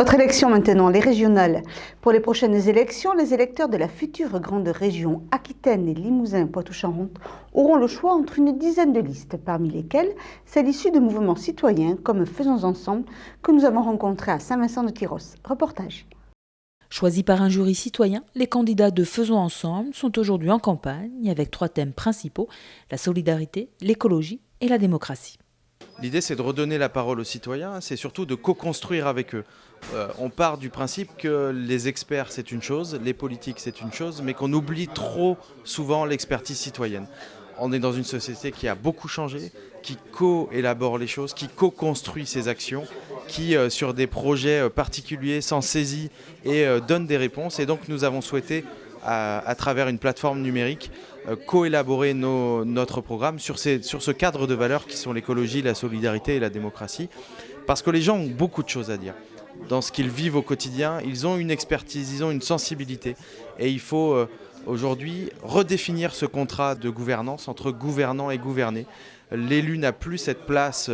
Autre élection maintenant, les régionales. Pour les prochaines élections, les électeurs de la future grande région Aquitaine et Limousin Poitou-Charentes auront le choix entre une dizaine de listes, parmi lesquelles celles issues de mouvements citoyens comme Faisons Ensemble que nous avons rencontrés à Saint-Vincent-de-Tyrosse. Reportage. Choisis par un jury citoyen, les candidats de Faisons Ensemble sont aujourd'hui en campagne avec 3 thèmes principaux, la solidarité, l'écologie et la démocratie. L'idée, c'est de redonner la parole aux citoyens, c'est surtout de co-construire avec eux. On part du principe que les experts, c'est une chose, les politiques, c'est une chose, mais qu'on oublie trop souvent l'expertise citoyenne. On est dans une société qui a beaucoup changé, qui co-élabore les choses, qui co-construit ses actions, qui, sur des projets particuliers, s'en saisit et donne des réponses. Et donc, nous avons souhaité, à travers une plateforme numérique, co-élaborer notre programme sur ce cadre de valeurs qui sont l'écologie, la solidarité et la démocratie. Parce que les gens ont beaucoup de choses à dire. Dans ce qu'ils vivent au quotidien, ils ont une expertise, ils ont une sensibilité. Et il faut aujourd'hui redéfinir ce contrat de gouvernance entre gouvernants et gouvernés. L'élu n'a plus cette place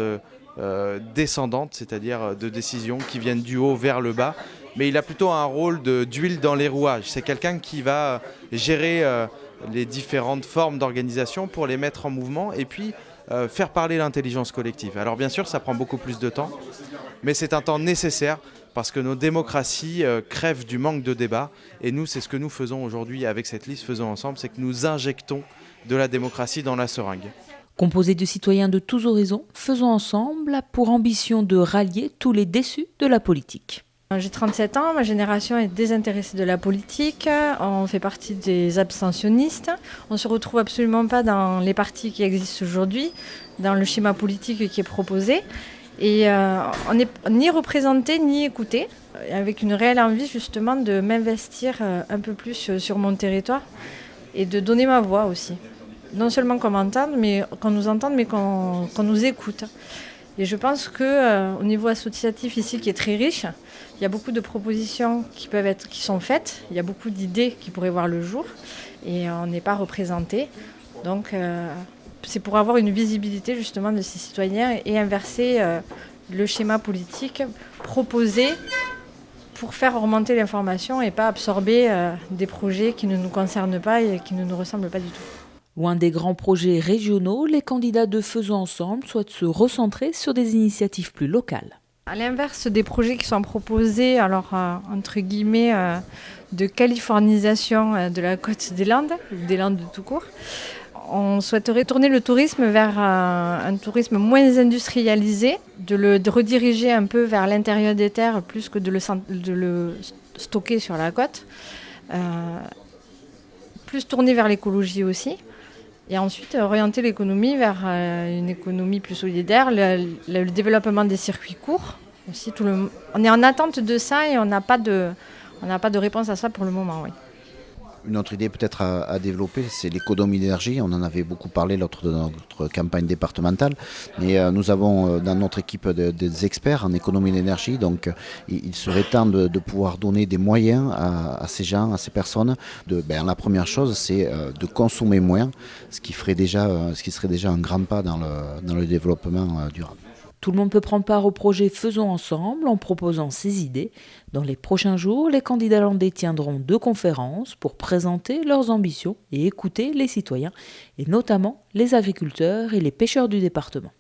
descendante, c'est-à-dire de décisions qui viennent du haut vers le bas, mais il a plutôt un rôle d'huile dans les rouages. C'est quelqu'un qui va gérer les différentes formes d'organisation pour les mettre en mouvement et puis faire parler l'intelligence collective. Alors bien sûr, ça prend beaucoup plus de temps, mais c'est un temps nécessaire parce que nos démocraties crèvent du manque de débat. Et nous, c'est ce que nous faisons aujourd'hui avec cette liste Faisons Ensemble, c'est que nous injectons de la démocratie dans la seringue. Composé de citoyens de tous horizons, Faisons Ensemble a pour ambition de rallier tous les déçus de la politique. J'ai 37 ans, ma génération est désintéressée de la politique, on fait partie des abstentionnistes, on ne se retrouve absolument pas dans les partis qui existent aujourd'hui, dans le schéma politique qui est proposé, et on n'est ni représenté ni écouté, avec une réelle envie justement de m'investir un peu plus sur mon territoire et de donner ma voix aussi. Non seulement qu'on m'entende, mais qu'on nous entende, mais qu'on nous écoute. Et je pense qu'au niveau associatif ici, qui est très riche, il y a beaucoup de propositions qui sont faites, il y a beaucoup d'idées qui pourraient voir le jour, et on n'est pas représenté. Donc c'est pour avoir une visibilité justement de ces citoyens et inverser le schéma politique proposé pour faire remonter l'information et pas absorber des projets qui ne nous concernent pas et qui ne nous ressemblent pas du tout. Loin des grands projets régionaux, les candidats de Faisons Ensemble souhaitent se recentrer sur des initiatives plus locales. À l'inverse des projets qui sont proposés, alors entre guillemets, de californisation de la côte des Landes, ou des Landes tout court, on souhaiterait tourner le tourisme vers un tourisme moins industrialisé, de rediriger un peu vers l'intérieur des terres plus que de le stocker sur la côte, plus tourner vers l'écologie aussi. Et ensuite, orienter l'économie vers une économie plus solidaire, le développement des circuits courts. Aussi, on est en attente de ça et on n'a pas de réponse à ça pour le moment. Oui. Une autre idée peut-être à développer, c'est l'économie d'énergie. On en avait beaucoup parlé lors de notre campagne départementale. Mais nous avons dans notre équipe des experts en économie d'énergie. Donc il serait temps de pouvoir donner des moyens à ces gens, à ces personnes. La première chose, c'est de consommer moins, ce qui serait déjà un grand pas dans le développement durable. Tout le monde peut prendre part au projet Faisons Ensemble en proposant ses idées. Dans les prochains jours, les candidats landais tiendront 2 conférences pour présenter leurs ambitions et écouter les citoyens, et notamment les agriculteurs et les pêcheurs du département.